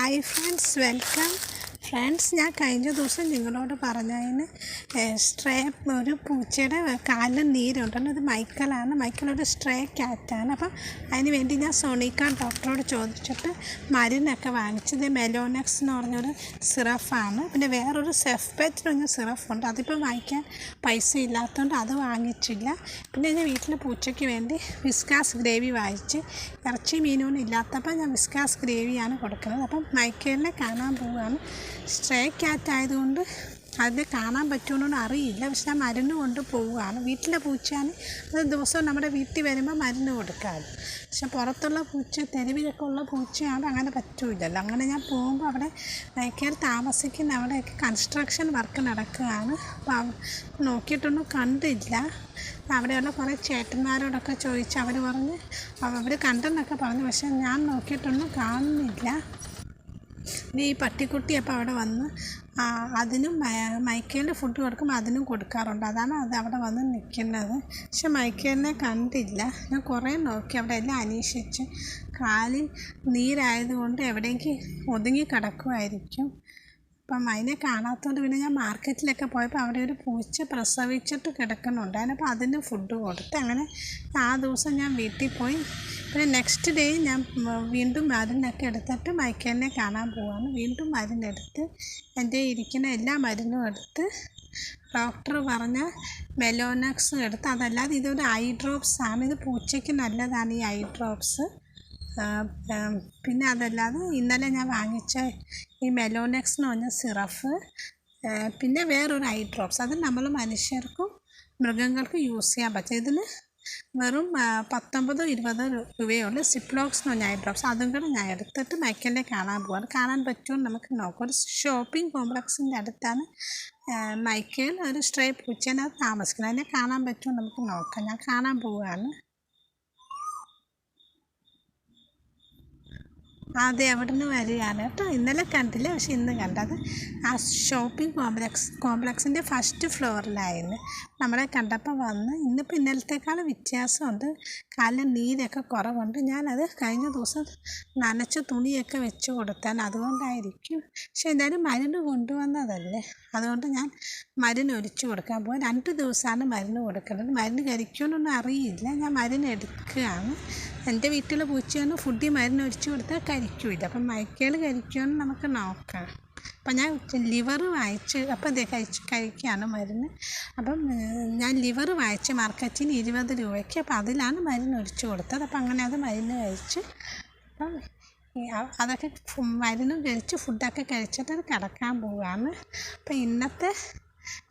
Hi friends, welcome friends. ഞാൻ കഴിഞ്ഞ ദിവസം നിങ്ങളോട് പറഞ്ഞതിന് സ്ട്രേ ഒരു പൂച്ചയുടെ കാലിൽ നീരുണ്ടല്ലോ, ഇത് മൈക്കലാണ്. മൈക്കലൊരു സ്ട്രേ ക്യാറ്റാണ്. അപ്പം അതിന് വേണ്ടി ഞാൻ സോണിക്ക ഡോക്ടറോട് ചോദിച്ചിട്ട് മരുന്നൊക്കെ വാങ്ങിച്ചത് മെലോനെക്സ് എന്ന് പറഞ്ഞൊരു സിറഫാണ്. പിന്നെ വേറൊരു സെഫ്പെറ്റ് എന്ന് പറഞ്ഞ സിറഫുണ്ട്, അതിപ്പോൾ വാങ്ങിക്കാൻ പൈസ ഇല്ലാത്തതുകൊണ്ട് അത് വാങ്ങിച്ചില്ല. പിന്നെ ഞാൻ വീട്ടിൽ പൂച്ചയ്ക്ക് വേണ്ടി വിസ്കാസ് ഗ്രേവി വാങ്ങിച്ച്. ഇറച്ചി മീനൊന്നും ഇല്ലാത്തപ്പോൾ ഞാൻ വിസ്കാസ് ഗ്രേവിയാണ് കൊടുക്കുന്നത്. അപ്പം മൈക്കേലിനെ കാണാൻ പോവുകയാണ്. സ്ട്രേ ക്യാറ്റ് ആയതുകൊണ്ട് അതിനെ കാണാൻ പറ്റുമെന്നൊന്നും അറിയില്ല, പക്ഷെ ഞാൻ മരുന്ന് കൊണ്ട് പോവുകയാണ്. വീട്ടിലെ പൂച്ചയാണ്, അത് ദിവസവും നമ്മുടെ വീട്ടിൽ വരുമ്പോൾ മരുന്ന് കൊടുക്കാറ്. പക്ഷെ പുറത്തുള്ള പൂച്ച, തെരുവിലൊക്കെ ഉള്ള പൂച്ചയാണ്, അങ്ങനെ പറ്റില്ലല്ലോ. അങ്ങനെ ഞാൻ പോകുമ്പോൾ അവിടെ മൈക്കേൽ താമസിക്കുന്ന അവിടെയൊക്കെ കൺസ്ട്രക്ഷൻ വർക്ക് നടക്കുകയാണ്. അപ്പോൾ നോക്കിയിട്ടൊന്നും കണ്ടില്ല. അവിടെയുള്ള കുറേ ചേട്ടന്മാരോടൊക്കെ ചോദിച്ച് അവർ കണ്ടെന്നൊക്കെ പറഞ്ഞു, പക്ഷെ ഞാൻ നോക്കിയിട്ടൊന്നും കാണുന്നില്ല. ഇനി ഈ പട്ടിക്കുട്ടി അപ്പോൾ അവിടെ വന്ന് അതിനും മൈക്കേലിൻ്റെ ഫുഡ് കൊടുക്കുമ്പോൾ അതിനും കൊടുക്കാറുണ്ട്. അതാണ് അത് അവിടെ വന്ന് നിൽക്കുന്നത്. പക്ഷെ മൈക്കേലിനെ കണ്ടില്ല. ഞാൻ കുറേ നോക്കി, അവിടെ എല്ലാം അന്വേഷിച്ച്. കാലിൽ നീരായതുകൊണ്ട് എവിടെയെങ്കിലും ഒതുങ്ങി കിടക്കുമായിരിക്കും. അപ്പം അതിനെ കാണാത്തതുകൊണ്ട് പിന്നെ ഞാൻ മാർക്കറ്റിലൊക്കെ പോയപ്പോൾ അവിടെ ഒരു പൂച്ച പ്രസവിച്ചിട്ട് കിടക്കുന്നുണ്ടായിരുന്നു. അപ്പോൾ അതിന് ഫുഡ് കൊടുത്ത് അങ്ങനെ ആ ദിവസം ഞാൻ വീട്ടിൽ പോയി. പിന്നെ നെക്സ്റ്റ് ഡേ ഞാൻ വീണ്ടും മരുന്നൊക്കെ എടുത്തിട്ട് മൈക്കേലിനെ കാണാൻ പോവാണ്. വീണ്ടും മരുന്നെടുത്ത് എൻ്റെ ഇരിക്കുന്ന എല്ലാ മരുന്നും എടുത്ത് ഡോക്ടർ പറഞ്ഞ മെലോനെക്സ് എടുത്ത്. അതല്ലാതെ ഇതൊരു ഐ ഡ്രോപ്സാണ്. ഇത് പൂച്ചയ്ക്ക് നല്ലതാണ് ഈ ഐ ഡ്രോപ്സ്. പിന്നെ അതല്ലാതെ ഇന്നലെ ഞാൻ വാങ്ങിച്ച ഈ മെലോനെക്സ് എന്ന് പറഞ്ഞ സിറഫ്, പിന്നെ വേറൊരു ഐ ഡ്രോപ്സ്, അത് നമ്മൾ മനുഷ്യർക്കും മൃഗങ്ങൾക്കും യൂസ് ചെയ്യാൻ പറ്റും. ഇതിന് വെറും 19-20 രൂപയുള്ളൂ. സിപ്ലോക്സ് എന്ന് പറഞ്ഞ ഐ ഡ്രോപ്സ്, അതും കൂടെ ഞാൻ എടുത്തിട്ട് മൈക്കേലിനെ കാണാൻ പോവാണ്. കാണാൻ പറ്റുമെന്ന് നമുക്ക് നോക്കാം. ഒരു ഷോപ്പിംഗ് കോംപ്ലക്സിൻ്റെ അടുത്താണ് മൈക്കേൽ ഒരു സ്ട്രേ പൂച്ചേനകത്ത് താമസിക്കുന്നത്. അതിനെ കാണാൻ പറ്റുമെന്ന് നമുക്ക് നോക്കാം. ഞാൻ കാണാൻ പോവുകയാണ്. അതെ, അവിടെ നിന്ന് വരികയാണ് കേട്ടോ. ഇന്നലെ കണ്ടില്ല, പക്ഷെ ഇന്ന് കണ്ടത് ആ ഷോപ്പിംഗ് കോംപ്ലക്സിൻ്റെ ഫസ്റ്റ് ഫ്ലോറിലായിരുന്നു. നമ്മളെ കണ്ടപ്പോൾ വന്ന്. ഇന്നിപ്പോൾ ഇന്നലത്തേക്കാൾ വ്യത്യാസമുണ്ട്. കാലിൽ നീരൊക്കെ കുറവുണ്ട്. ഞാനത് കഴിഞ്ഞ ദിവസം നനച്ച തുണിയൊക്കെ വെച്ച് കൊടുത്താണ്, അതുകൊണ്ടായിരിക്കും. പക്ഷെ എന്തായാലും മരുന്ന് കൊണ്ടുവന്നതല്ലേ, അതുകൊണ്ട് ഞാൻ മരുന്ന് ഒഴിച്ചു കൊടുക്കാൻ പോകും. 2 ദിവസമാണ് മരുന്ന് കൊടുക്കുന്നത്. മരുന്ന് കഴിക്കുമെന്നൊന്നും അറിയില്ല. ഞാൻ മരുന്ന് എടുക്കുകയാണ്. എൻ്റെ വീട്ടിലെ പൂച്ചയാണ് ഫുഡിൽ മരുന്ന് ഒഴിച്ചു കൊടുത്താൽ കഴിക്കില്ല. അപ്പം മൈക്കേൽ കഴിക്കുമെന്ന് നമുക്ക് നോക്കാം. അപ്പം ഞാൻ ലിവർ വാങ്ങിച്ച്, അപ്പം കഴിക്കുകയാണ് മരുന്ന്. അപ്പം ഞാൻ ലിവർ വാങ്ങിച്ച് മാർക്കറ്റിന് 20 രൂപയ്ക്ക്. അപ്പം അതിലാണ് മരുന്ന് ഒഴിച്ചു കൊടുത്തത്. അപ്പം അങ്ങനെ അത് മരുന്ന് കഴിച്ച്. അപ്പം അതൊക്കെ മരുന്നും കഴിച്ച് ഫുഡൊക്കെ കഴിച്ചിട്ട് അത് കിടക്കാൻ പോവുകയാണ്. അപ്പം ഇന്നത്തെ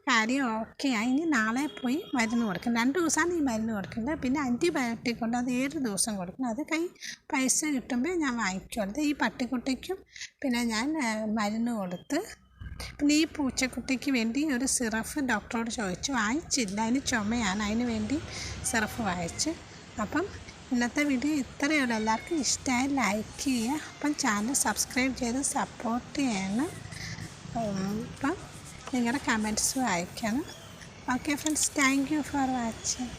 കാര്യം ഓക്കെ ആയി. ഇനി നാളെ പോയി മരുന്ന് കൊടുക്കണം. 2 ദിവസമാണ് ഈ മരുന്ന് കൊടുക്കുന്നത്. പിന്നെ ആൻറ്റിബയോട്ടിക് ഉണ്ട്, അത് 7 ദിവസം കൊടുക്കണം. അത് പൈസ കിട്ടുമ്പോൾ ഞാൻ വാങ്ങിക്കുമത്. ഈ പട്ടിക്കുട്ടിക്കും പിന്നെ ഞാൻ മരുന്ന് കൊടുത്ത്. പിന്നെ ഈ പൂച്ചക്കുട്ടിക്ക് വേണ്ടി ഒരു സിറഫ് ഡോക്ടറോട് ചോദിച്ചു, വാങ്ങിച്ചില്ല. അതിന് ചുമയാണ്, അതിന് വേണ്ടി സിറഫ് വാങ്ങിച്ച്. അപ്പം ഇന്നത്തെ വീഡിയോ ഇത്രയേ ഉള്ളൂ. എല്ലാവർക്കും ഇഷ്ടമായി ലൈക്ക് ചെയ്യുക. അപ്പം ചാനൽ സബ്സ്ക്രൈബ് ചെയ്ത് സപ്പോർട്ട് ചെയ്യണം. അപ്പം നിങ്ങളുടെ കമൻറ്റ്സ് വായിക്കണം. Okay friends, thank you for watching.